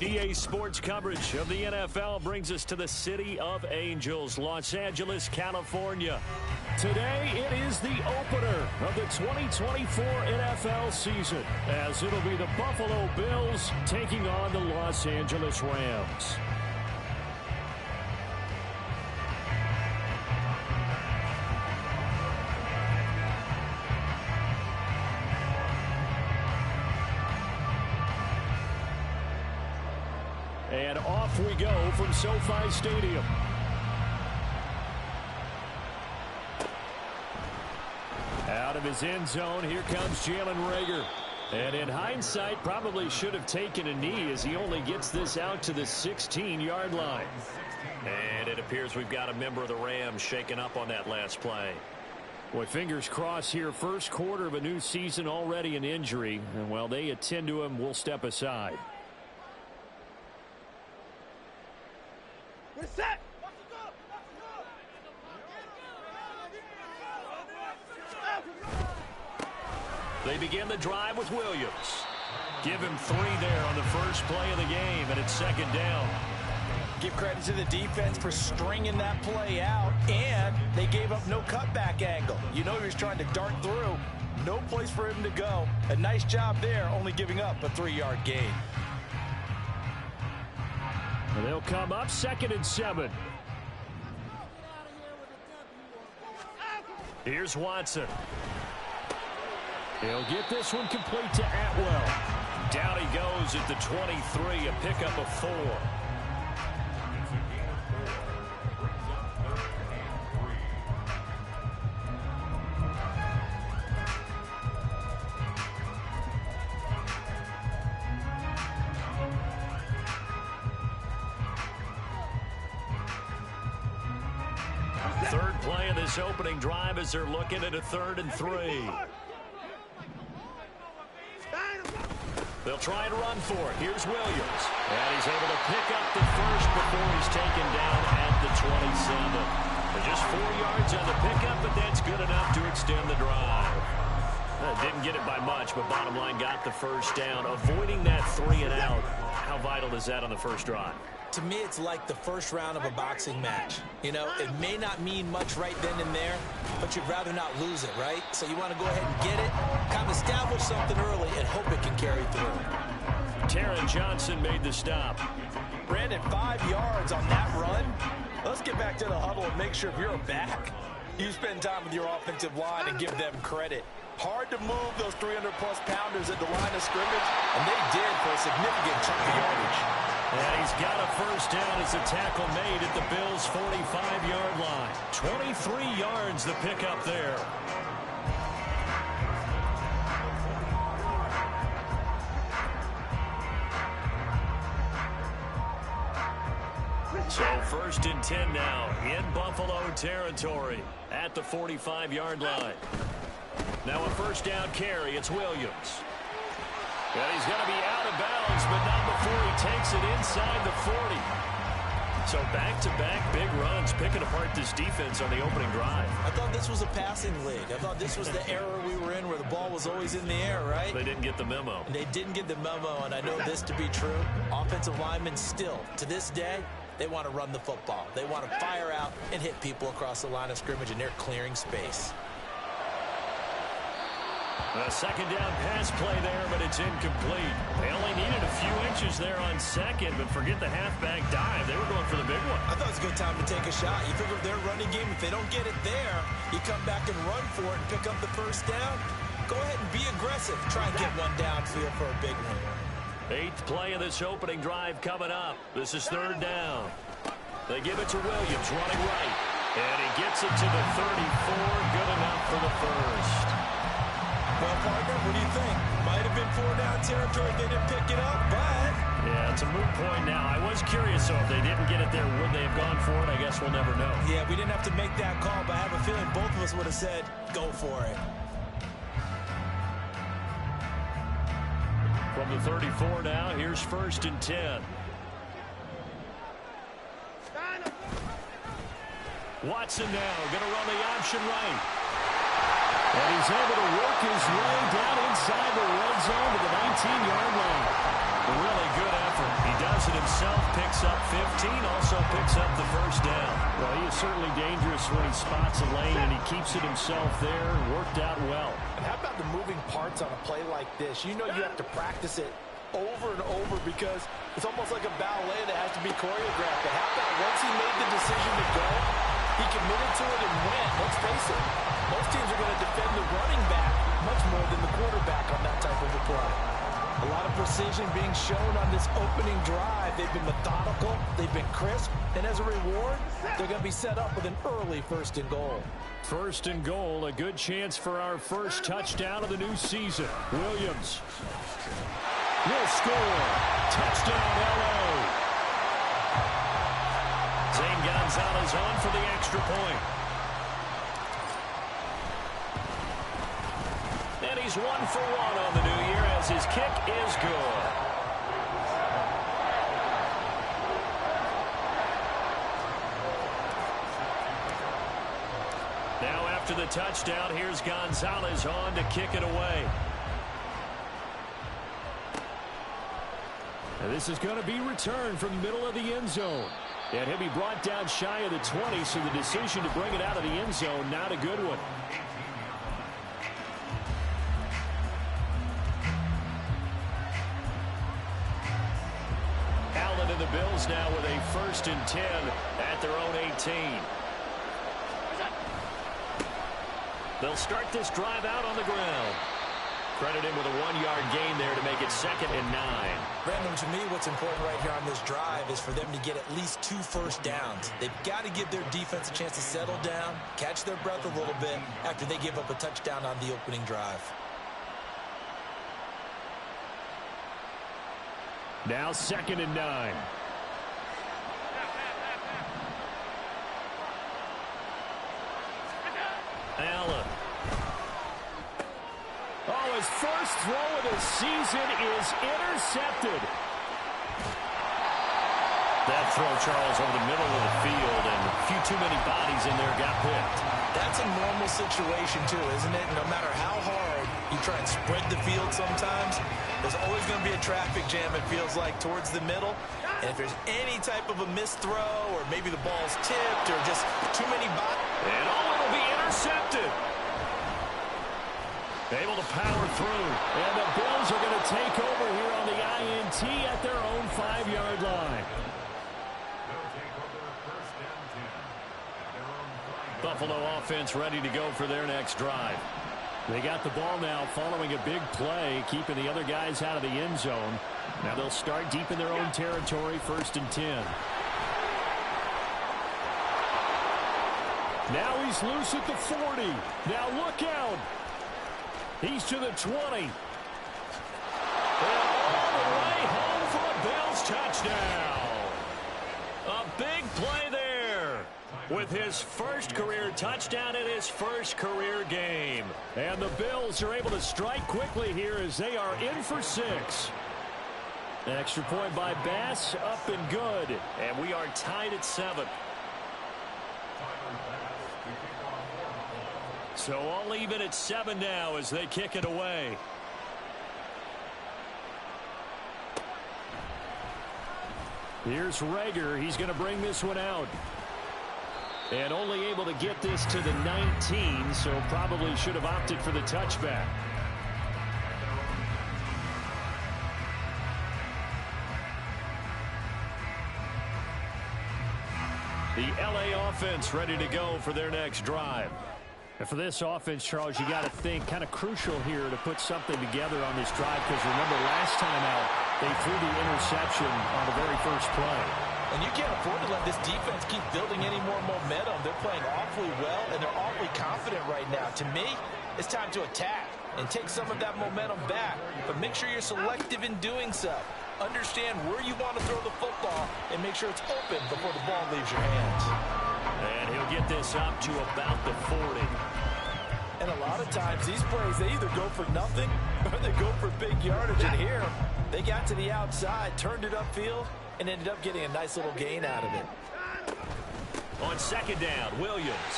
EA Sports coverage of the NFL brings us to the City of Angels, Los Angeles, California. Today, it is the opener of the 2024 NFL season, as it'll be the Buffalo Bills taking on the Los Angeles Rams. And off we go from SoFi Stadium. Out of his end zone, here comes Jalen Reagor. And in hindsight, probably should have taken a knee as he only gets this out to the 16-yard line. And it appears we've got a member of the Rams shaken up on that last play. Boy, fingers crossed here. First quarter of a new season, already an injury. And while they attend to him, we'll step aside. We're set. They begin the drive with Williams. Give him 3 there on the first play of the game, and it's second down. Give credit to the defense for stringing that play out, and they gave up no cutback angle. You know he was trying to dart through. No place for him to go. A nice job there, only giving up a 3-yard gain. And they'll come up 2nd and 7. Here's Watson. He'll get this one complete to Atwell. Down he goes at the 23, a pickup of 4. Third play of this opening drive as they're looking at a 3rd and 3. They'll try and run for it. Here's Williams. And he's able to pick up the first before he's taken down at the 27. Just 4 yards on the pickup, but that's good enough to extend the drive. Didn't get it by much, but bottom line got the first down. Avoiding that 3 and out. How vital is that on the first drive? To me, it's like the first round of a boxing match. You know, it may not mean much right then and there, but you'd rather not lose it, right? So you want to go ahead and get it, kind of establish something early, and hope it can carry through. Taron Johnson made the stop. Brandon, 5 yards on that run. Let's get back to the huddle and make sure if you're a back, you spend time with your offensive line and give them credit. Hard to move those 300-plus pounders at the line of scrimmage, and they did for a significant chunk of yardage. And he's got a first down as a tackle made at the Bills' 45-yard line. 23 yards the pickup there. So 1st and 10 now in Buffalo territory at the 45-yard line. Now a first down carry. It's Williams. And he's going to be out of bounds, but not before he takes it inside the 40. So back-to-back big runs picking apart this defense on the opening drive. I thought this was a passing league. I thought this was the era we were in where the ball was always in the air, right? They didn't get the memo. They didn't get the memo, and I know this to be true. Offensive linemen still, to this day, they want to run the football. They want to fire out and hit people across the line of scrimmage, and they're clearing space. A second down pass play there, but it's incomplete. They only needed a few inches there on second, but forget the halfback dive. They were going for the big one. I thought it was a good time to take a shot. You figure their running game, if they don't get it there, you come back and run for it and pick up the first down. Go ahead and be aggressive. Try and get one downfield for a big one. 8th play of this opening drive coming up. This is 3rd down. They give it to Williams running right. And he gets it to the 34. Good enough for the first. Well, partner, what do you think? Might have been 4-down territory if they didn't pick it up, but... Yeah, it's a moot point now. I was curious, so if they didn't get it there, would they have gone for it? I guess we'll never know. Yeah, we didn't have to make that call, but I have a feeling both of us would have said, go for it. From the 34 now, here's 1st and 10. Watson now going to run the option right. And he's able to work his way down inside the red zone to the 19-yard line. A really good effort. He does it himself, picks up 15, also picks up the first down. Well, he is certainly dangerous when he spots a lane, and he keeps it himself there. Worked out well. And how about the moving parts on a play like this? You know you have to practice it over and over because it's almost like a ballet that has to be choreographed. But how about once he made the decision to go, he committed to it and went. Let's face it, most teams are going to defend the running back much more than the quarterback on that type of a play. A lot of precision being shown on this opening drive. They've been methodical, they've been crisp, and as a reward, they're going to be set up with an early 1st and goal. 1st and goal, a good chance for our first touchdown of the new season. Williams will score. Touchdown, L.A. Zane Gonzalez on for the extra point. And he's 1 for 1 on the new year as his kick is good. Now after the touchdown, here's Gonzalez on to kick it away. And this is going to be returned from the middle of the end zone. And he'll be brought down shy of the 20, so the decision to bring it out of the end zone, not a good one. Allen and the Bills now with a 1st and 10 at their own 18. They'll start this drive out on the ground. Credit him with a 1-yard gain there to make it 2nd and 9. Brandon, to me, what's important right here on this drive is for them to get at least 2 first downs. They've got to give their defense a chance to settle down, catch their breath a little bit after they give up a touchdown on the opening drive. Now 2nd and 9. Allen. Oh, his first throw of the season is intercepted. That throw, Charles, over the middle of the field, and a few too many bodies in there got picked. That's a normal situation, too, isn't it? No matter how hard you try and spread the field sometimes, there's always going to be a traffic jam, it feels like, towards the middle. And if there's any type of a missed throw, or maybe the ball's tipped, or just too many bodies. And it'll be intercepted. Able to power through. And the Bills are going to take over here on the INT at their own 5-yard line. Buffalo offense ready to go for their next drive. They got the ball now following a big play, keeping the other guys out of the end zone. Now they'll start deep in their own territory, 1st and 10. Now he's loose at the 40. Now look out. He's to the 20. And all the way home for a Bills touchdown. A big play there with his first career touchdown in his first career game. And the Bills are able to strike quickly here as they are in for 6. An extra point by Bass, up and good. And we are tied at 7. So all even at 7 now as they kick it away. Here's Rager. He's going to bring this one out. And only able to get this to the 19, so probably should have opted for the touchback. The LA offense ready to go for their next drive. And for this offense, Charles, you got to think kind of crucial here to put something together on this drive, because remember last time out they threw the interception on the very first play. And you can't afford to let this defense keep building any more momentum. They're playing awfully well, and they're awfully confident right now. To me, it's time to attack and take some of that momentum back, but make sure you're selective in doing so. Understand where you want to throw the football and make sure it's open before the ball leaves your hands. And he'll get this up to about the 40. And a lot of times these plays, they either go for nothing or they go for big yardage. And here, they got to the outside, turned it upfield, and ended up getting a nice little gain out of it. On 2nd down, Williams.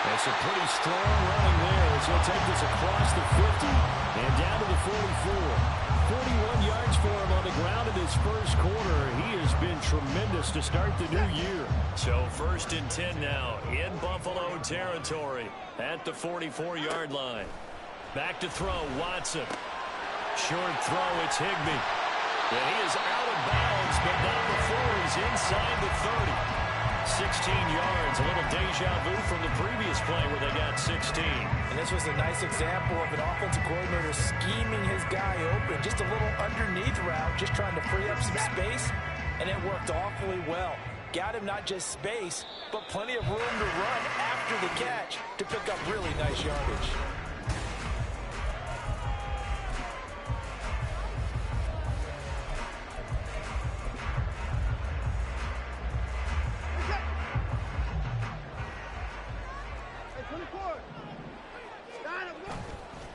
That's a pretty strong running there as he'll take this across the 50 and down to the 44. 41-yard yards for him on the ground in his first quarter. He has been tremendous to start the new year. So 1st and 10 now in Buffalo territory at the 44-yard line. Back to throw, Watson. Short throw, it's Higbee. And he is out of bounds, but not before he's inside the 30. 16 yards, a little deja vu from the previous play where they got 16. And this was a nice example of an offensive coordinator scheming his guy open. Just a little underneath route, just trying to free up some space, and it worked awfully well. Got him not just space, but plenty of room to run after the catch to pick up really nice yardage.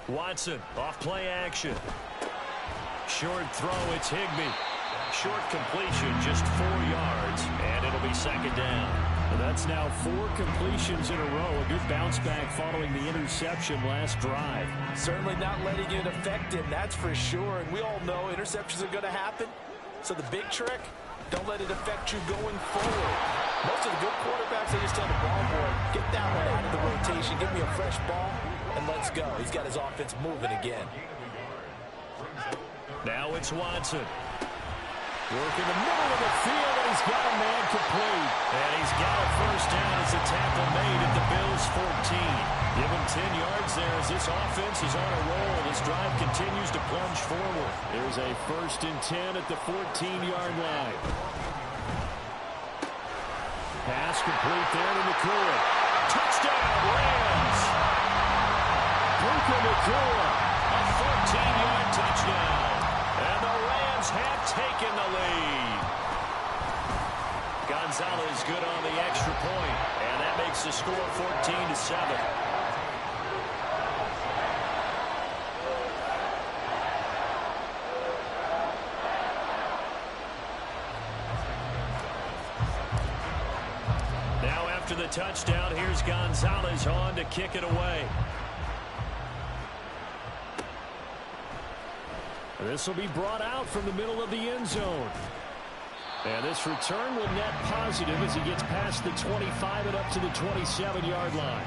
Watson, off play action. Short throw, it's Higbee. Short completion, just 4 yards, and it'll be 2nd down. Well, that's now 4 completions in a row. A good bounce back following the interception last drive. Certainly not letting it affect him, that's for sure. And we all know interceptions are going to happen. So the big trick, don't let it affect you going forward. Most of the good quarterbacks, they just tell the ball boy, get that one out of the rotation, give me a fresh ball, and let's go. He's got his offense moving again. Now it's Watson. Work in the middle of the field, and he's got a man complete. And he's got a 1st down as a tackle made at the Bills' 14. Give him 10 yards there as this offense is on a roll. This drive continues to plunge forward. There's a 1st and 10 at the 14-yard line. Pass complete there to Nakua. Touchdown, Rams! Puka Nakua, a 14-yard touchdown. And the Rams have taken the lead. Gonzalez good on the extra point, and that makes the score 14-7. Now after the touchdown, here's Gonzalez on to kick it away. This will be brought out from the middle of the end zone. And this return will net positive as he gets past the 25 and up to the 27-yard line.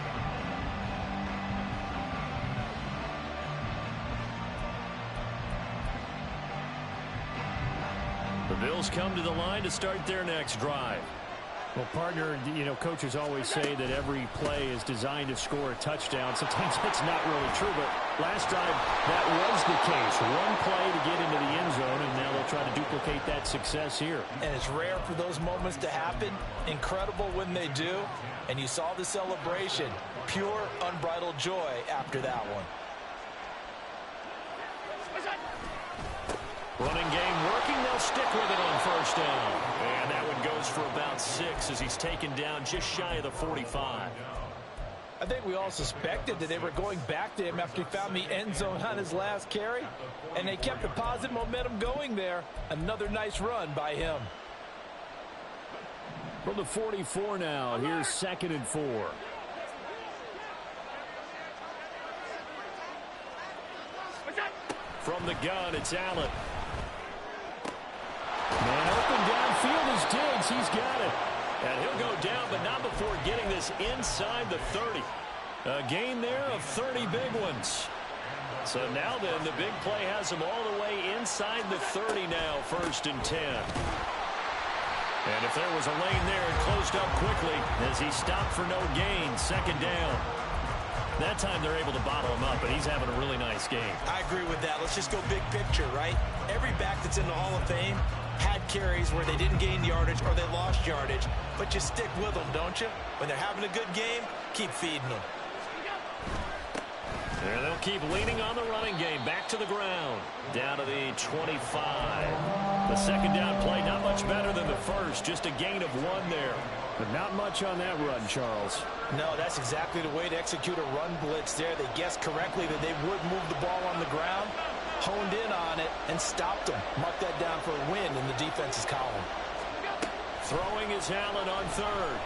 The Bills come to the line to start their next drive. Well, partner, you know, coaches always say that every play is designed to score a touchdown. Sometimes that's not really true, but last drive that was the case. One play to get into the end zone, and now they'll try to duplicate that success here. And it's rare for those moments to happen. Incredible when they do. And you saw the celebration. Pure, unbridled joy after that one. Running game working. They'll stick with it on 1st down. And that one goes for about 6 as he's taken down just shy of the 45. I think we all suspected that they were going back to him after he found the end zone on his last carry. And they kept the positive momentum going there. Another nice run by him. From the 44 now, here's 2nd and 4. From the gun, it's Allen. Man open downfield is Diggs. He's got it. And he'll go down, but not before getting this inside the 30. A gain there of 30 big ones. So now then, the big play has him all the way inside the 30 now, 1st and 10. And if there was a lane there, it closed up quickly as he stopped for no gain, 2nd down. That time they're able to bottle him up, and he's having a really nice game. I agree with that. Let's just go big picture, right? Every back that's in the Hall of Fame had carries where they didn't gain yardage or they lost yardage, but you stick with them, don't you? When they're having a good game, keep feeding them. And they'll keep leaning on the running game. Back to the ground. Down to the 25. The 2nd down play, not much better than the first. Just a gain of 1 there. But not much on that run, Charles. No, that's exactly the way to execute a run blitz there. They guessed correctly that they would move the ball on the ground, honed in on it, and stopped them. Mark that down for a win in the defense's column. Throwing is Allen on 3rd.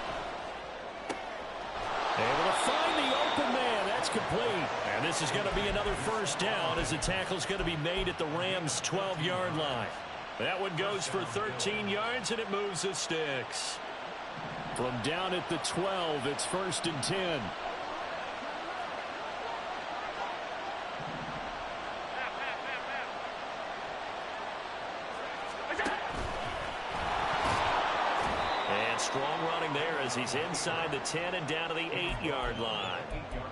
Able to find the open man. That's complete. And this is going to be another first down as the tackle's going to be made at the Rams' 12-yard line. That one goes for 13 yards, and it moves the sticks. From down at the 12, it's 1st and 10. Strong running there as he's inside the 10 and down to the 8-yard line.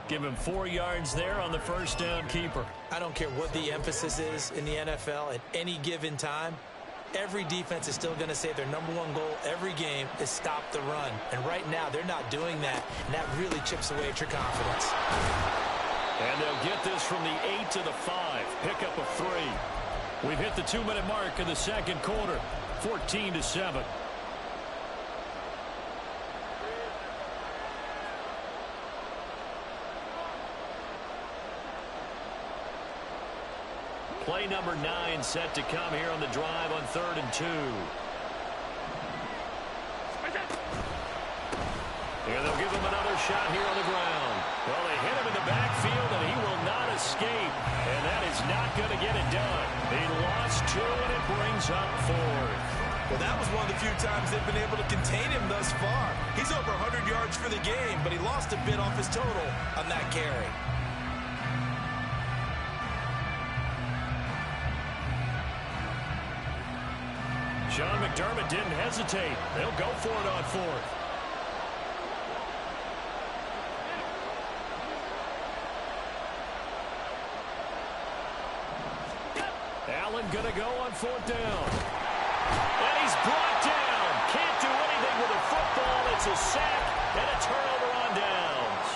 Give him 4 yards there on the first down keeper. I don't care what the emphasis is in the NFL at any given time. Every defense is still going to say their #1 goal every game is stop the run. And right now they're not doing that, and that really chips away at your confidence. And they'll get this from the 8 to the 5. Pick up a 3. We've hit the 2-minute mark in the second quarter. 14-7. Play number 9 set to come here on the drive on 3rd and 2. And they'll give him another shot here on the ground. Well, they hit him in the backfield, and he will not escape. And that is not going to get it done. He lost 2, and it brings up 4th. Well, that was one of the few times they've been able to contain him thus far. He's over 100 yards for the game, but he lost a bit off his total on that carry. Sean McDermott didn't hesitate. They'll go for it on 4th. Allen going to go on 4th down. And he's brought down. Can't do anything with a football. It's a sack and a turnover on downs.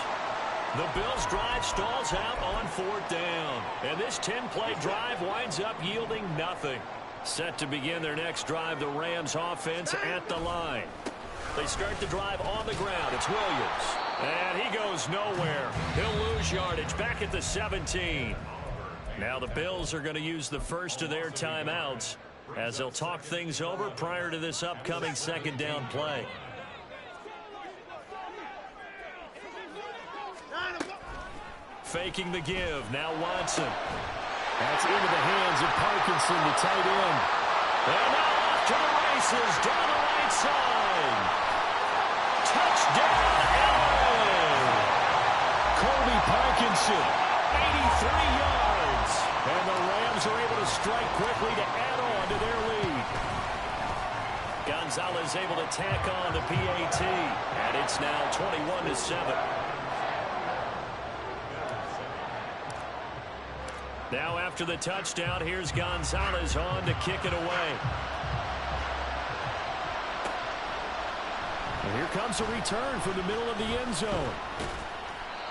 The Bills' drive stalls out on 4th down. And this 10-play drive winds up yielding nothing. Set to begin their next drive, the Rams offense at the line. They start the drive on the ground. It's Williams. And he goes nowhere. He'll lose yardage back at the 17. Now the Bills are going to use the first of their timeouts as they'll talk things over prior to this upcoming second down play. Faking the give. Now Watson. That's into the hands of Parkinson, the tight end. And now off to the races down the right side. Touchdown, LA! Colby Parkinson, 83 yards. And the Rams are able to strike quickly to add on to their lead. Gonzalez able to tack on the PAT. And it's now 21-7. Now after the touchdown, here's Gonzalez on to kick it away. And here comes a return from the middle of the end zone.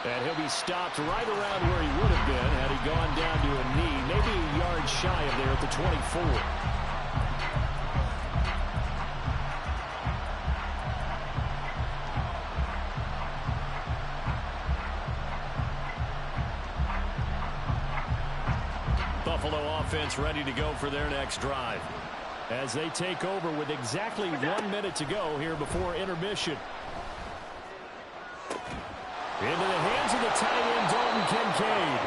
And he'll be stopped right around where he would have been had he gone down to a knee, maybe a yard shy of there at the 24. Buffalo offense ready to go for their next drive as they take over with exactly 1 minute to go here before intermission. Into the hands of the tight end, Dalton Kincaid.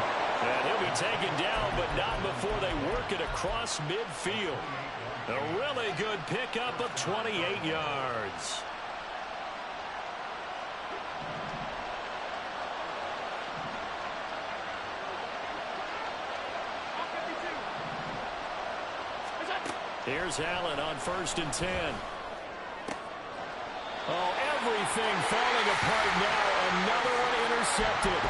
And he'll be taken down, but not before they work it across midfield. A really good pickup of 28 yards. Here's Allen on 1st and 10. Oh, everything falling apart now. Another one intercepted.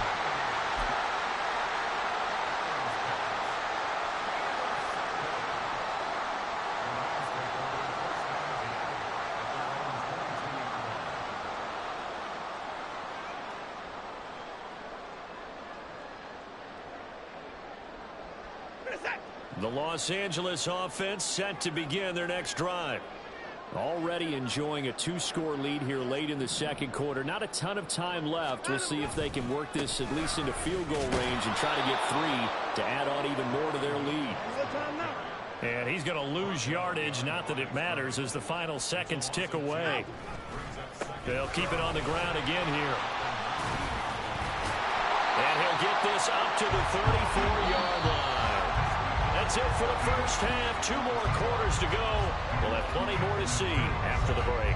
The Los Angeles offense set to begin their next drive. Already enjoying a 2-score lead here late in the second quarter. Not a ton of time left. We'll see if they can work this at least into field goal range and try to get 3 to add on even more to their lead. And he's going to lose yardage. Not that it matters as the final seconds tick away. They'll keep it on the ground again here. they'll get this up to the 34-yard line. That's it for the first half. 2 more quarters to go. We'll have plenty more to see after the break.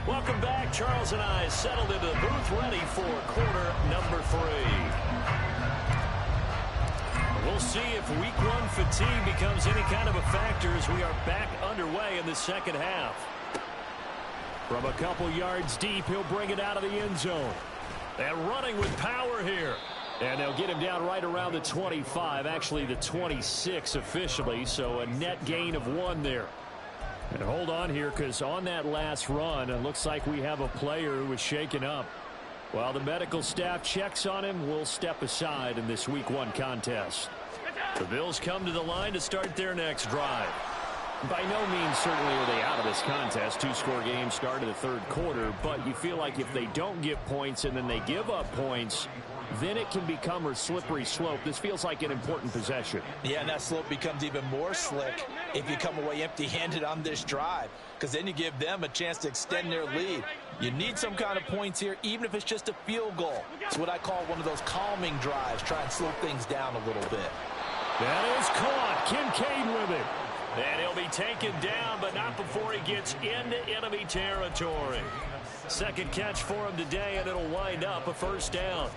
Welcome back. Charles and I settled into the booth, ready for quarter number 3. We'll see if week 1 fatigue becomes any kind of a factor as we are back underway in the second half. From a couple yards deep, he'll bring it out of the end zone. And running with power here. And they'll get him down right around the 25, actually the 26 officially, so a net gain of 1 there. And hold on here, because on that last run, it looks like we have a player who was shaken up. While the medical staff checks on him, we'll step aside in this week 1 contest. The Bills come to the line to start their next drive. By no means certainly are they out of this contest. 2-score game start of the 3rd quarter, but you feel like if they don't get points and then they give up points, then it can become a slippery slope. This feels like an important possession. Yeah, and that slope becomes even more slick if you come away empty-handed on this drive, because then you give them a chance to extend their lead. You need some kind of points here, even if it's just a field goal. It's what I call one of those calming drives. Try and slow things down a little bit. That is caught. Kincaid with it. And he'll be taken down, but not before he gets into enemy territory. Second catch for him today, and it'll wind up a first down.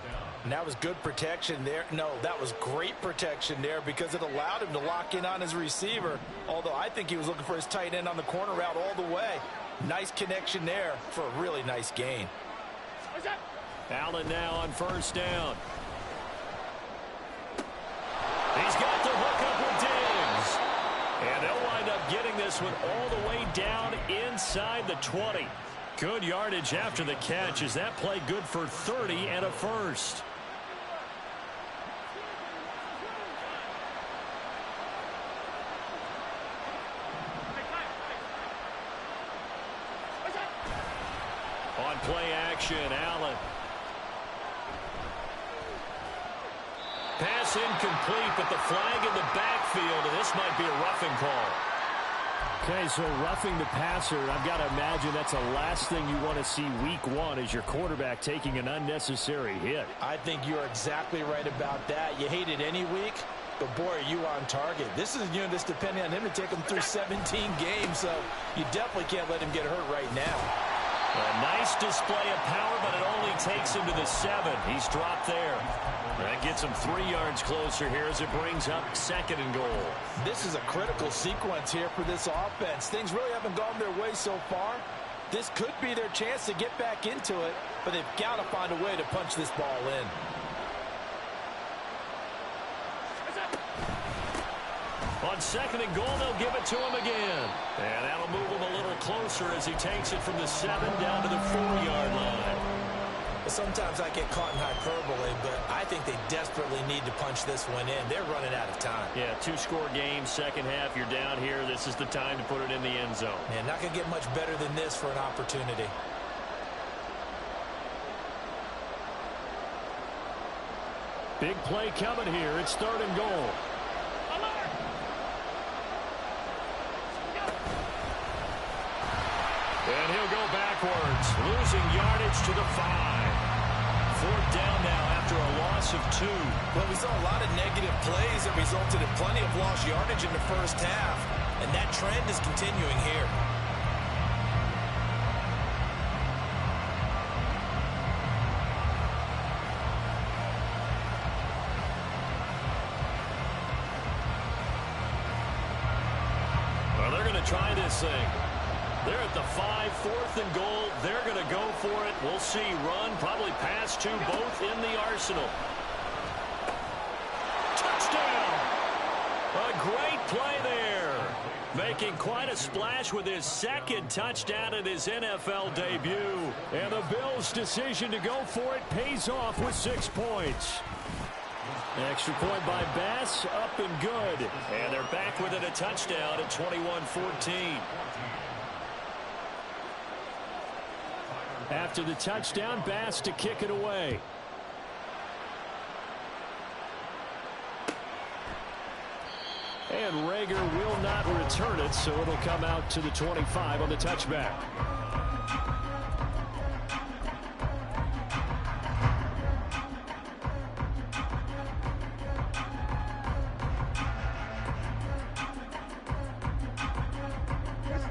And that was good protection there. No, that was great protection there because it allowed him to lock in on his receiver. Although I think he was looking for his tight end on the corner route all the way. Nice connection there for a really nice gain. Allen now on first down. He's got the hook up with Diggs. And they'll wind up getting this one all the way down inside the 20. Good yardage after the catch. Is that play good for 30 and a first? On play action, Allen. Pass incomplete, but the flag in the backfield, and this might be a roughing call. Okay, so roughing the passer, I've got to imagine that's the last thing you want to see week 1 as your quarterback taking an unnecessary hit. I think you're exactly right about that. You hate it any week, but boy, are you on target. This is a unit that's depending on him to take him through 17 games, so you definitely can't let him get hurt right now. A nice display of power, but it only takes him to the 7. He's dropped there. That gets him 3 yards closer here as it brings up 2nd and goal. This is a critical sequence here for this offense. Things really haven't gone their way so far. This could be their chance to get back into it, but they've got to find a way to punch this ball in. On 2nd and goal, they'll give it to him again. And that'll move him a little closer as he takes it from the 7 down to the 4-yard line. Sometimes I get caught in hyperbole, but I think they desperately need to punch this one in. They're running out of time. Yeah, 2-score game, second half, you're down here. This is the time to put it in the end zone. Man, not going to get much better than this for an opportunity. Big play coming here. It's 3rd and goal. And he'll go backwards, losing yardage to the 5. 4th down now after a loss of 2. Well, we saw a lot of negative plays that resulted in plenty of lost yardage in the first half. And that trend is continuing here. Well, they're going to try this thing. They're at the 5, 4th and goal. They're going to go for it. We'll see. Run, probably pass to both in the arsenal. Touchdown! A great play there. Making quite a splash with his 2nd touchdown in his NFL debut. And the Bills' decision to go for it pays off with 6 points. Extra point by Bass, up and good. And they're back within a touchdown at 21-14. After the touchdown, Bass to kick it away. And Rager will not return it, so it'll come out to the 25 on the touchback.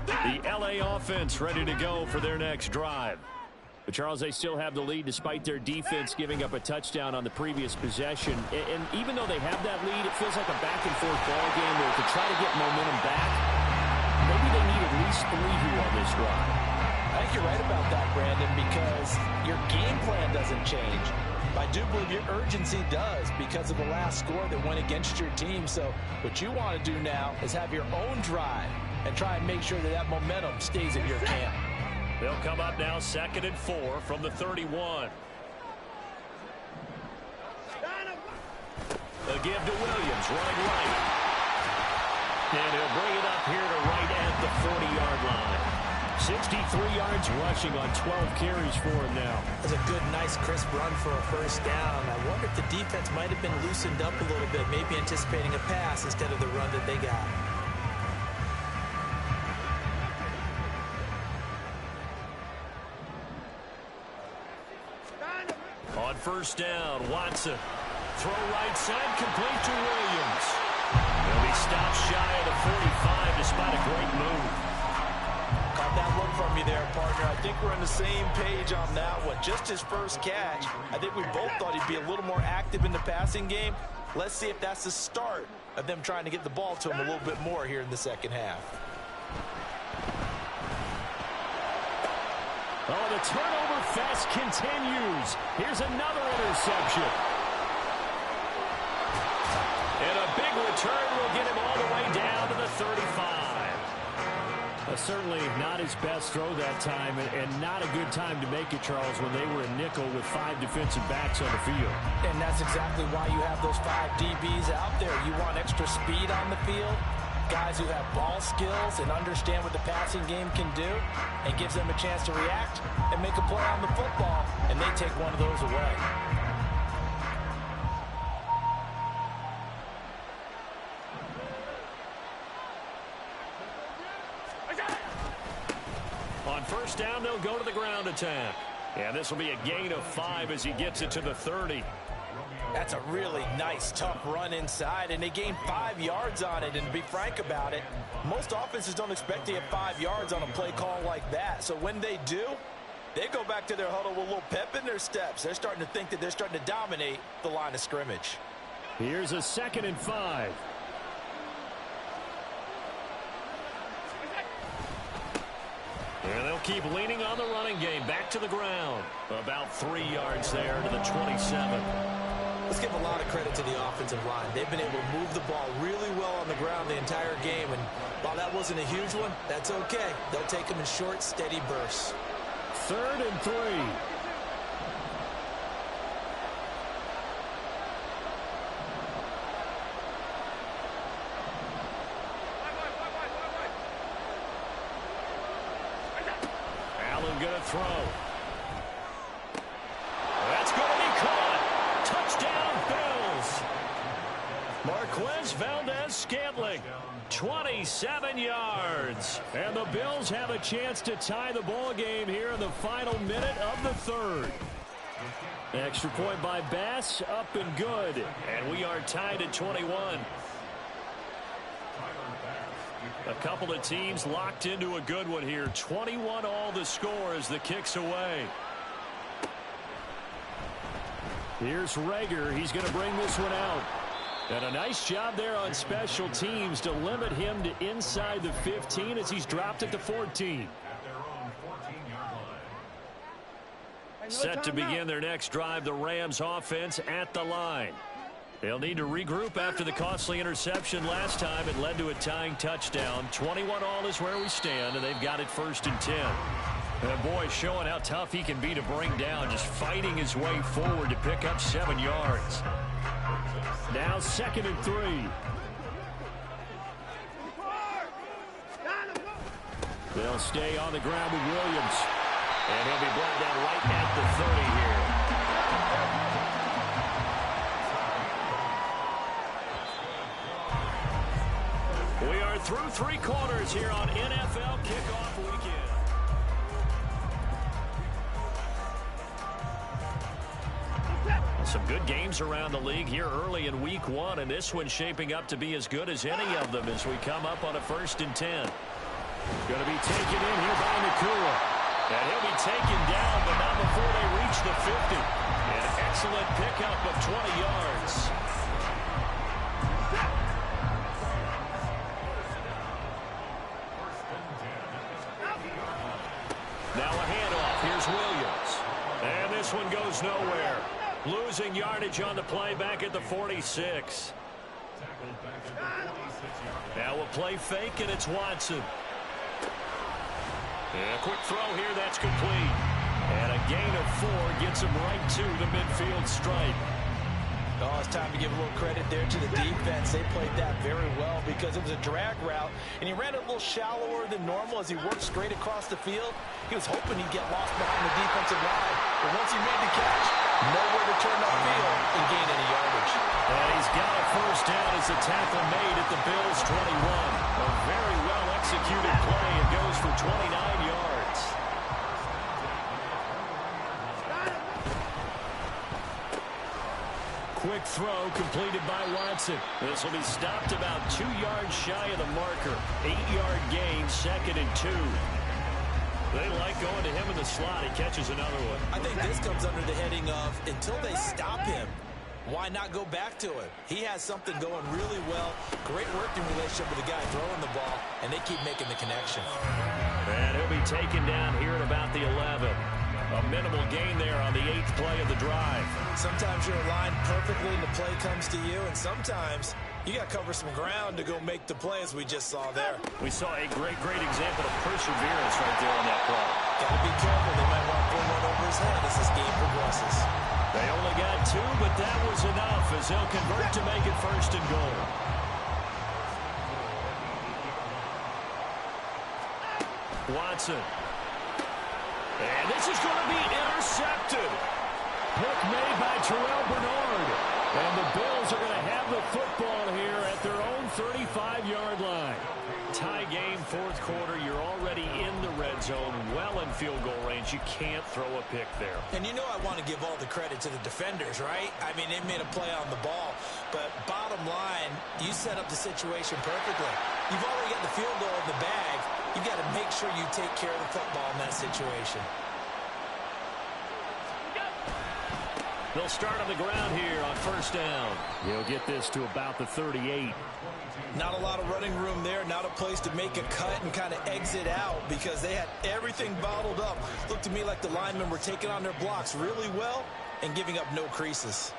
The LA offense ready to go for their next drive. But Charles, they still have the lead despite their defense giving up a touchdown on the previous possession. And even though they have that lead, it feels like a back-and-forth ball game where to try to get momentum back, maybe they need at least 3 here on this drive. I think you're right about that, Brandon, because your game plan doesn't change. I do believe your urgency does because of the last score that went against your team. So what you want to do now is have your own drive and try and make sure that that momentum stays at your camp. They'll come up now 2nd and 4 from the 31. A give to Williams, right. And he'll bring it up here to right at the 40-yard line. 63 yards rushing on 12 carries for him now. That's a good, nice, crisp run for a first down. I wonder if the defense might have been loosened up a little bit, maybe anticipating a pass instead of the run that they got. On first down, Watson. Throw right side, complete to Williams. He'll be stopped shy of the 45 despite a great move. Caught that look from you there, partner. I think we're on the same page on that one. Just his first catch. I think we both thought he'd be a little more active in the passing game. Let's see if that's the start of them trying to get the ball to him a little bit more here in the second half. Oh, the turnover fest continues. Here's another interception. And a big return will get him all the way down to the 35. Certainly not his best throw that time, and not a good time to make it, Charles, when they were a nickel with 5 defensive backs on the field. And that's exactly why you have those 5 DBs out there. You want extra speed on the field, guys who have ball skills and understand what the passing game can do, and gives them a chance to react and make a play on the football, and they take one of those away. On first down, they'll go to the ground attack. And this will be a gain of 5 as he gets it to the 30. That's a really nice, tough run inside, and they gained 5 yards on it. And to be frank about it, most offenses don't expect to get 5 yards on a play call like that. So when they do, they go back to their huddle with a little pep in their steps. They're starting to think that they're starting to dominate the line of scrimmage. Here's a 2nd and 5. And they'll keep leaning on the running game. Back to the ground. About 3 yards there to the 27. Let's give a lot of credit to the offensive line. They've been able to move the ball really well on the ground the entire game. And while that wasn't a huge one, that's okay. They'll take them in short, steady bursts. 3rd and 3. Going to throw. That's going to be caught. Touchdown, Bills. Marquez Valdez-Scantling, 27 yards. And the Bills have a chance to tie the ball game here in the final minute of the 3rd. Extra point by Bass, up and good. And we are tied at 21. A couple of teams locked into a good one here. 21 all the score as the kick's away. Here's Rager. He's going to bring this one out. And a nice job there on special teams to limit him to inside the 15 as he's dropped at the 14. Set to begin their next drive, the Rams offense at the line. They'll need to regroup after the costly interception last time. It led to a tying touchdown. 21 all is where we stand, and they've got it 1st and 10. And boy, showing how tough he can be to bring down, just fighting his way forward to pick up 7 yards. Now 2nd and 3. They'll stay on the ground with Williams. And he'll be brought down right at the 30 here. through three quarters here on NFL Kickoff Weekend. Some good games around the league here early in week one, and this one's shaping up to be as good as any of them as we come up on a 1st and 10. Going to be taken in here by Nakua. And he'll be taken down, but not before they reach the 50. An excellent pickup of 20 yards. Now a handoff. Here's Williams. And this one goes nowhere. Losing yardage on the play back at the 46. Now a play fake, and it's Watson. And a quick throw here, that's complete. And a gain of 4 gets him right to the midfield stripe. Oh, it's time to give a little credit there to the defense. They played that very well because it was a drag route, and he ran it a little shallower than normal as he worked straight across the field. He was hoping he'd get lost behind the defensive line. But once he made the catch, nowhere to turn upfield and gain any yardage. And he's got a first down as the tackle made at the Bills' 21. A very well-executed play. It goes for 29 yards. Quick throw completed by Watson. This will be stopped about 2 yards shy of the marker. 8-yard gain, 2nd and 2. They like going to him in the slot. He catches another one. I think this comes under the heading of until they stop him, why not go back to him? He has something going really well. Great working relationship with the guy throwing the ball, and they keep making the connection. And he'll be taken down here at about the 11. A minimal gain there on the 8th play of the drive. Sometimes you're aligned perfectly and the play comes to you, and sometimes you got to cover some ground to go make the play, as we just saw there. We saw a great example of perseverance right there on that play. Got to be careful. They might want to pull one over his head as this game progresses. They only got 2, but that was enough as they'll convert to make it 1st and goal. Watson. And this is going to be intercepted. Pick made by Terrell Bernard. And the Bills are going to have the football here at their own 35-yard line. Tie game, 4th quarter. You're already in the red zone, well in field goal range. You can't throw a pick there. And you know I want to give all the credit to the defenders, right? I mean, they made a play on the ball. But bottom line, you set up the situation perfectly. You've already got the field goal in the bag. You've got to make sure you take care of the football in that situation. They'll start on the ground here on 1st down. He'll get this to about the 38. Not a lot of running room there. Not a place to make a cut and kind of exit out because they had everything bottled up. Looked to me like the linemen were taking on their blocks really well and giving up no creases.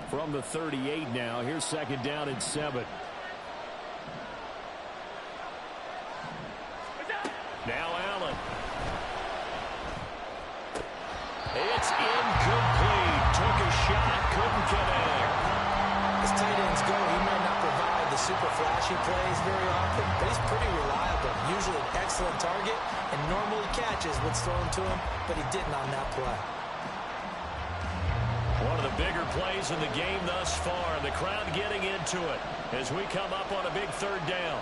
From the 38 now, here's 2nd down and 7. Now Allen. It's incomplete. Took a shot, couldn't connect. As tight ends go, he may not provide the super flashy plays very often, but he's pretty reliable. Usually an excellent target and normally catches what's thrown to him, but he didn't on that play. One of the bigger plays in the game thus far. The crowd getting into it as we come up on a big 3rd down.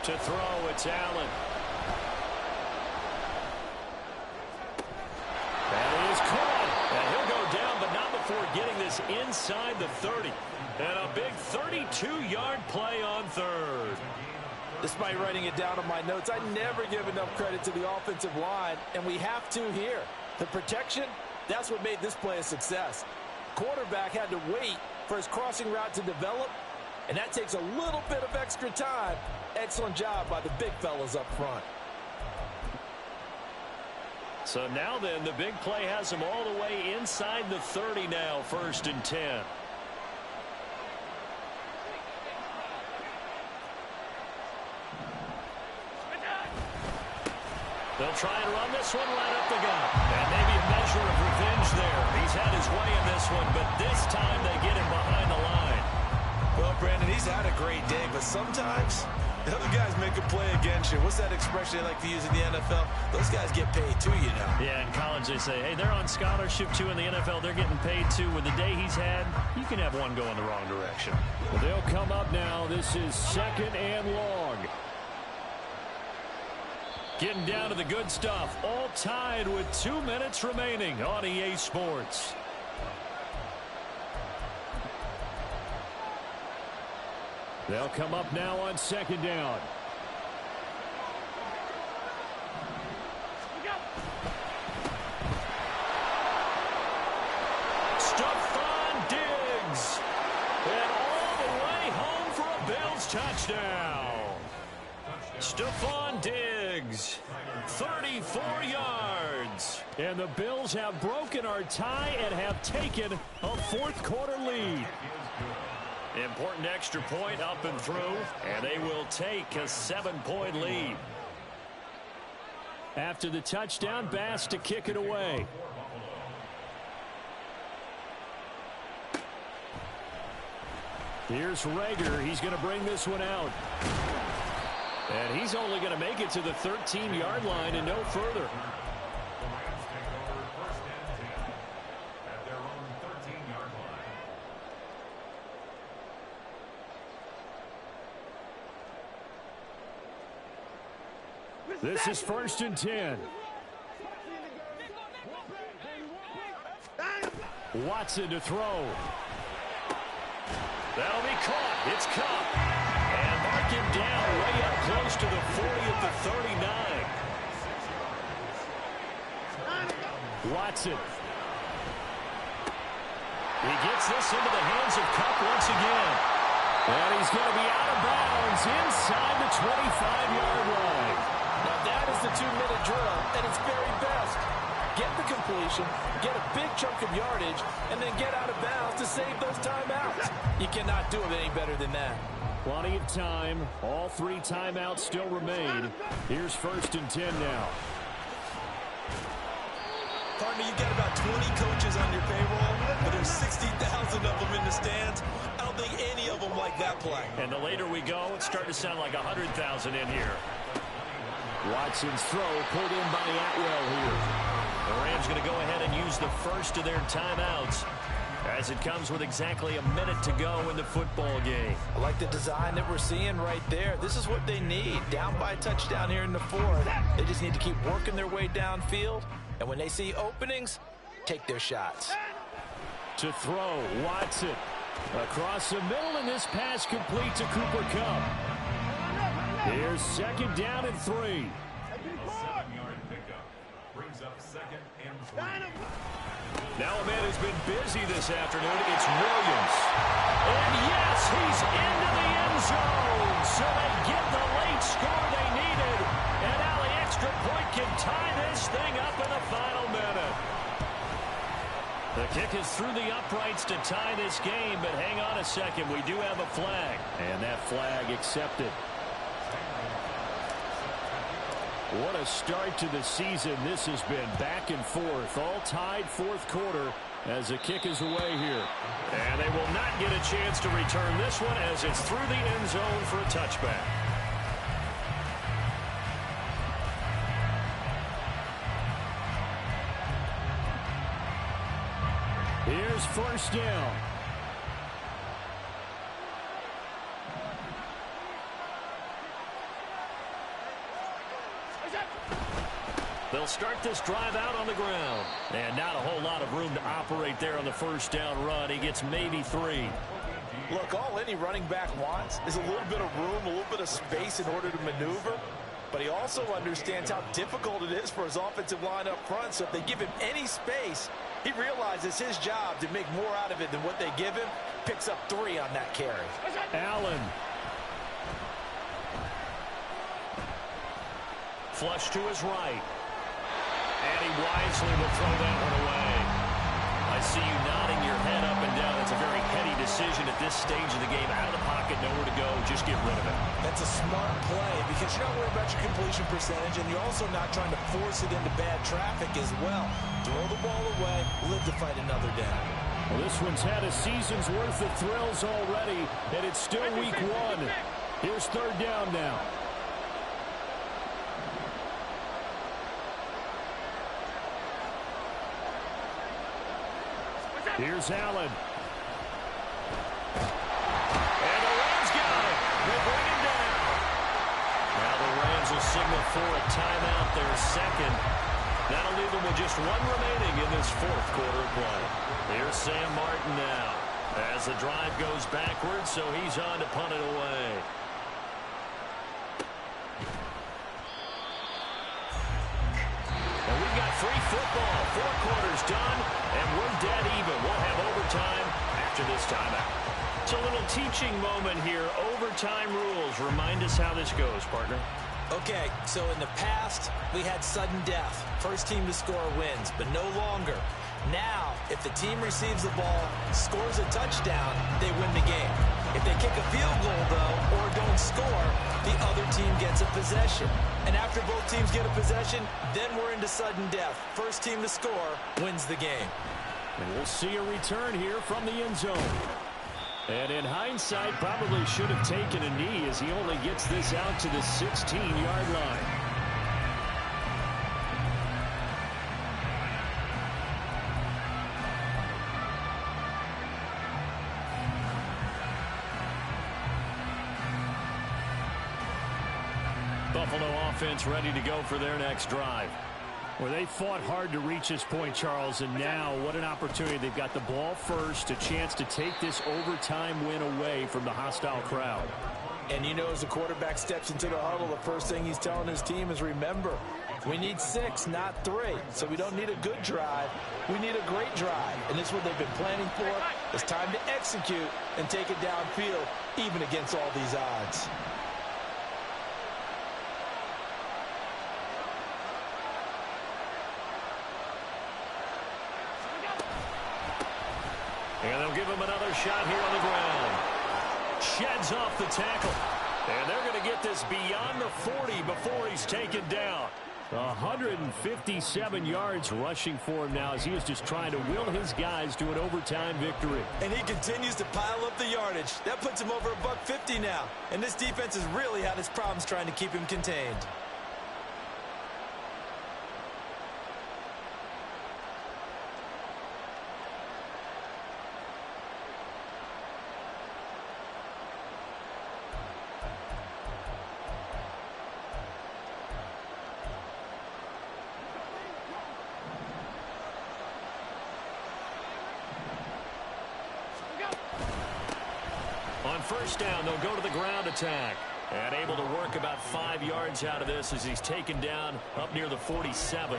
To throw, it's Allen. That is caught. And he'll go down, but not before getting this inside the 30. And a big 32-yard play on 3rd. Despite writing it down on my notes, I never give enough credit to the offensive line, and we have to here. The protection, that's what made this play a success. Quarterback had to wait for his crossing route to develop, and that takes a little bit of extra time. Excellent job by the big fellas up front. So now then, the big play has him all the way inside the 30 now, 1st and 10. They'll try and run this one right up the gut. And maybe a measure of revenge there. He's had his way in this one, but this time they get him behind the line. Well, Brandon, he's had a great day, but sometimes the other guys make a play against you. What's that expression they like to use in the NFL? Those guys get paid too, you know. Yeah, in college they say, hey, they're on scholarship too. In the NFL, they're getting paid too. With the day he's had, you can have one go in the wrong direction. Well, they'll come up now. This is 2nd and long. Getting down to the good stuff. All tied with 2 minutes remaining on EA Sports. They'll come up now on 2nd down. Stephon Diggs. And all the way home for a Bills touchdown. Stephon Diggs, 34 yards. And the Bills have broken our tie and have taken a 4th quarter lead. Important extra point up and through, and they will take a 7-point lead. After the touchdown, Bass to kick it away. Here's Rager. He's going to bring this one out. And he's only going to make it to the 13-yard line and no further. This is 1st and 10. Watson to throw. That'll be caught. It's Cup. And mark him down way up close to the 40 at the 39. Watson. He gets this into the hands of Cup once again. And he's going to be out of bounds inside the 25-yard line. Now that is the 2-minute drill at its very best. Get the completion, get a big chunk of yardage, and then get out of bounds to save those timeouts. You cannot do it any better than that. Plenty of time. All 3 timeouts still remain. Here's 1st and 10 now. Partner, you've got about 20 coaches on your payroll, but there's 60,000 of them in the stands. I don't think any of them like that play. And the later we go, it's starting to sound like 100,000 in here. Watson's throw pulled in by Atwell here. The Rams going to go ahead and use the first of their timeouts as it comes with exactly a minute to go in the football game. I like the design that we're seeing right there. This is what they need. Down by a touchdown here in the 4th. They just need to keep working their way downfield. And when they see openings, take their shots. To throw, Watson. Across the middle, and this pass complete to Cooper Kupp. Here's 2nd down and 3. 7-yard pickup brings up 2nd and 3. Now a man who's been busy this afternoon. It's Williams. And yes, he's into the end zone. So they get the late score they needed. And now the extra point can tie this thing up in the final minute. The kick is through the uprights to tie this game, but hang on a second. We do have a flag. And that flag accepted. What a start to the season this has been. Back and forth, all tied 4th quarter as the kick is away here. And they will not get a chance to return this one as it's through the end zone for a touchback. Here's 1st down. They'll start this drive out on the ground. And not a whole lot of room to operate there on the 1st down run. He gets maybe 3. Look, all any running back wants is a little bit of room, a little bit of space in order to maneuver. But he also understands how difficult it is for his offensive line up front. So if they give him any space, he realizes his job to make more out of it than what they give him. Picks up 3 on that carry. Allen. Flush to his right. And he wisely will throw that one away. I see you nodding your head up and down. It's a very heady decision at this stage of the game. Out of the pocket, nowhere to go. Just get rid of it. That's a smart play because you're not worried about your completion percentage, and you're also not trying to force it into bad traffic as well. Throw the ball away, live to fight another down. Well, this one's had a season's worth of thrills already, and it's still week one. Here's third down now. Here's Allen. And the Rams got it. They bring him down. Now the Rams will signal for a timeout, their second. That'll leave them with just one remaining in this fourth quarter of play. Here's Sam Martin now as the drive goes backwards, so he's on to punt it away. And we've got free football. 4 quarters done, and we're dead even. We'll have overtime after this timeout. It's a little teaching moment here. Overtime rules. Remind us how this goes, partner. Okay, so in the past, we had sudden death. First team to score wins, but no longer. Now, if the team receives the ball, scores a touchdown, they win the game. If they kick a field goal, though, or don't score, the other team gets a possession. And after both teams get a possession, then we're into sudden death. First team to score wins the game. And we'll see a return here from the end zone. And in hindsight, probably should have taken a knee as he only gets this out to the 16-yard line. Buffalo offense ready to go for their next drive. Well, they fought hard to reach this point, Charles, and now what an opportunity. They've got the ball first, a chance to take this overtime win away from the hostile crowd. And you know, as the quarterback steps into the huddle, the first thing he's telling his team is, remember, we need 6, not 3. So we don't need a good drive. We need a great drive. And this is what they've been planning for. It's time to execute and take it downfield, even against all these odds. And they'll give him another shot here on the ground. Sheds off the tackle. And they're going to get this beyond the 40 before he's taken down. 157 yards rushing for him now as he was just trying to will his guys to an overtime victory. And he continues to pile up the yardage. That puts him over $150 now. And this defense has really had its problems trying to keep him contained. On first down, they'll go to the ground attack. And able to work about 5 yards out of this as he's taken down up near the 47.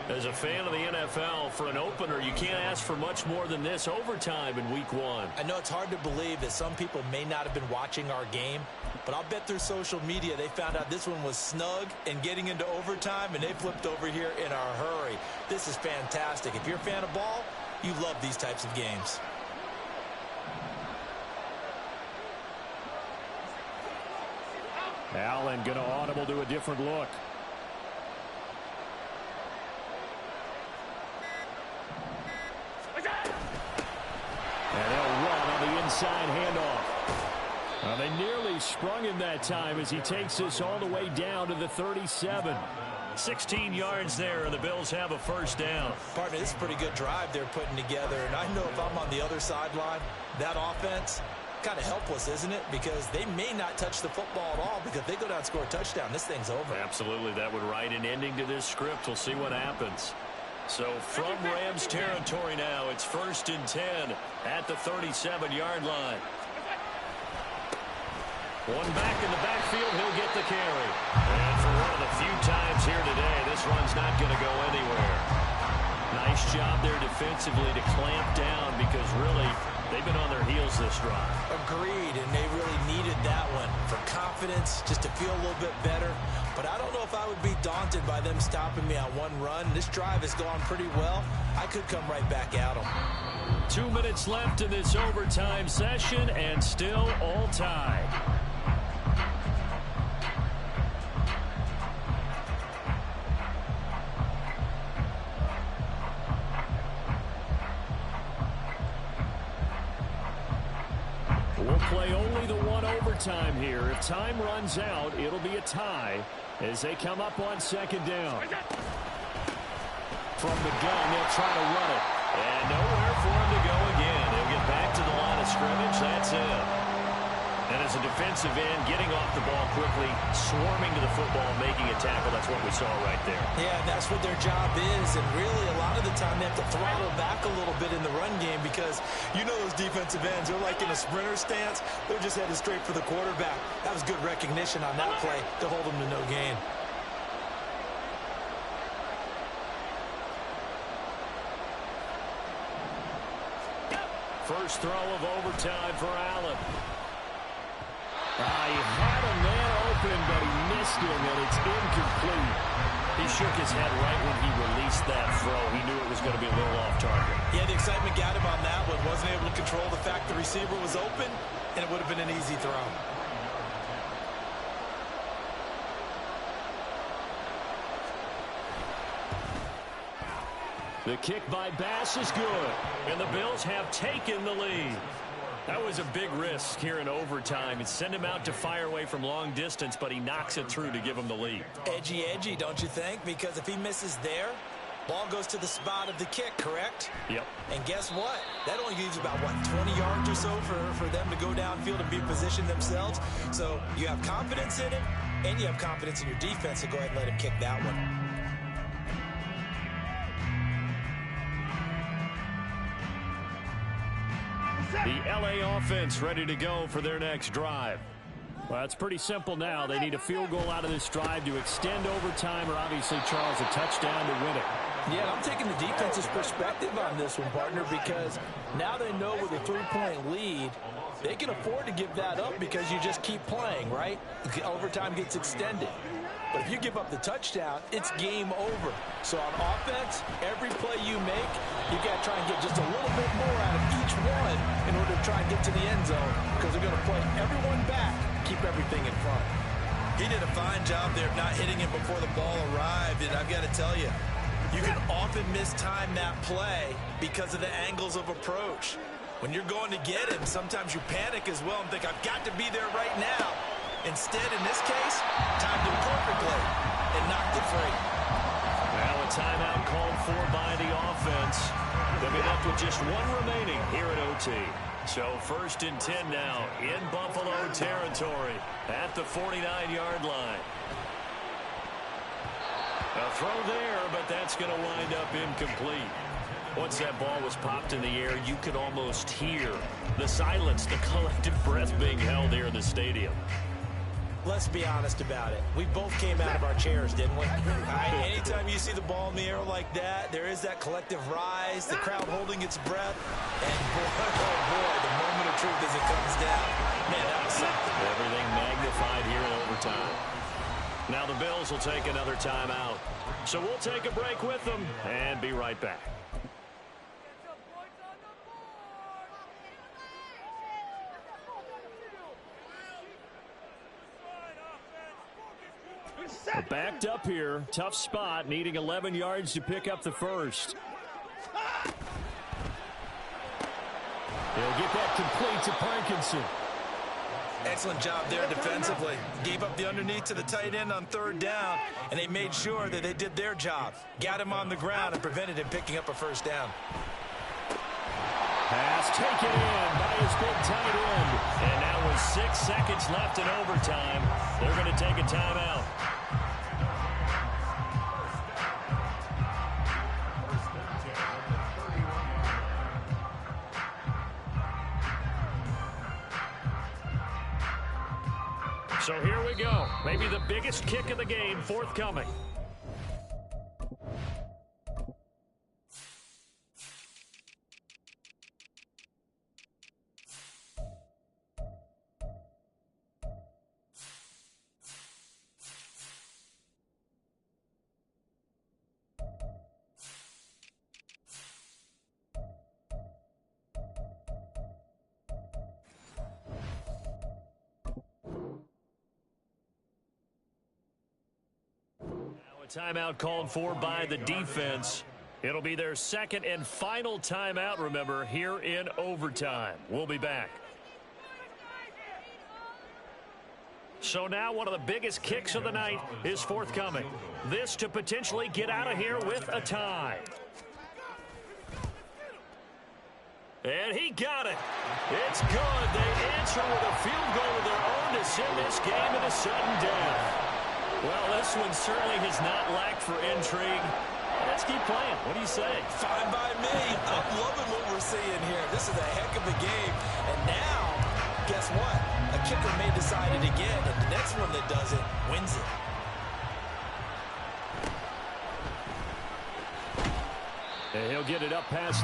As a fan of the NFL, for an opener, you can't ask for much more than this overtime in week one. I know it's hard to believe that some people may not have been watching our game, but I'll bet through social media they found out this one was snug and getting into overtime, and they flipped over here in a hurry. This is fantastic. If you're a fan of ball, you love these types of games. Allen going to audible to a different look. And they'll run on the inside handoff. Well, they nearly sprung him that time as he takes this all the way down to the 37. 16 yards there, and the Bills have a first down. Partner, this is a pretty good drive they're putting together, and I know if I'm on the other sideline, that offense, kind of helpless, isn't it? Because they may not touch the football at all, because if they go down and score a touchdown, this thing's over. Absolutely, that would write an ending to this script. We'll see what happens. So from Rams territory now, it's 1st and 10 at the 37-yard line. One back in the backfield, he'll get the carry. And for one of the few times here today, this run's not going to go anywhere. Nice job there defensively to clamp down, because really They've been on their heels this drive. Agreed, and they really needed that one for confidence, just to feel a little bit better. But I don't know if I would be daunted by them stopping me on one run. This drive has gone pretty well. I could come right back at them. 2 minutes left in this overtime session, and still all tied. We'll play only the one overtime here. If time runs out, it'll be a tie as they come up on second down. From the gun, they'll try to run it. And nowhere for him to go again. He'll get back to the line of scrimmage. That's it. And as a defensive end, getting off the ball quickly, swarming to the football, making a tackle, that's what we saw right there. Yeah, that's what their job is. And really, a lot of the time, they have to throttle back a little bit in the run game because you know those defensive ends, they're like in a sprinter stance. They're just headed straight for the quarterback. That was good recognition on that play to hold them to no gain. First throw of overtime for Allen. He had a man open, but he missed him, and it's incomplete. He shook his head right when he released that throw. He knew it was going to be a little off target. Yeah, the excitement got him on that one. Wasn't able to control the fact the receiver was open, and it would have been an easy throw. The kick by Bass is good, and the Bills have taken the lead. That was a big risk here in overtime. It sent him out to fire away from long distance, but he knocks it through to give him the lead. Edgy, don't you think? Because if he misses there, ball goes to the spot of the kick, correct? Yep. And guess what? That only leaves about, 20 yards or so for them to go downfield and be positioned themselves. So you have confidence in it, and you have confidence in your defense to go ahead and let him kick that one. The LA offense ready to go for their next drive. Well, it's pretty simple now. They need a field goal out of this drive to extend overtime, or obviously, Charles, a touchdown to win it. Yeah, I'm taking the defense's perspective on this one, partner, because now they know with a 3-point lead, they can afford to give that up because you just keep playing, right? Overtime gets extended. But if you give up the touchdown, it's game over. So on offense, every play you make, you got to try and get just a little bit more out of each one in order to try and get to the end zone because they're going to play everyone back, keep everything in front. He did a fine job there of not hitting him before the ball arrived, and I've got to tell you, you can often mistime that play because of the angles of approach. When you're going to get him, sometimes you panic as well and think, I've got to be there right now. Instead, in this case, timed him perfectly and knocked it free. Now a timeout called for by the offense. They'll be left with just one remaining here at OT. So 1st and 10 now in Buffalo territory at the 49-yard line. A throw there, but that's going to wind up incomplete. Once that ball was popped in the air, you could almost hear the silence, the collective breath being held here in the stadium. Let's be honest about it. We both came out of our chairs, didn't we? Anytime you see the ball in the air like that, there is that collective rise, the crowd holding its breath, and boy, oh boy, the moment of truth as it comes down. Man, that was something. Everything magnified here in overtime. Now the Bills will take another timeout. So we'll take a break with them and be right back. Backed up here. Tough spot, needing 11 yards to pick up the first. He'll get that complete to Parkinson. Excellent job there defensively. Gave up the underneath to the tight end on 3rd down, and they made sure that they did their job. Got him on the ground and prevented him picking up a 1st down. Pass taken in by his big tight end. And now with 6 seconds left in overtime, they're going to take a timeout. So here we go. Maybe the biggest kick of the game forthcoming. A timeout called for by the defense. It'll be their second and final timeout, remember, here in overtime. We'll be back. So now one of the biggest kicks of the night is forthcoming. This to potentially get out of here with a tie. And he got it. It's good. They answer with a field goal of their own to send this game to sudden death. Well, this one certainly has not lacked for intrigue. Let's keep playing. What do you say? Fine by me. I'm loving what we're seeing here. This is a heck of a game. And now, guess what? A kicker may decide it again, and the next one that does it wins it. And he'll get it up past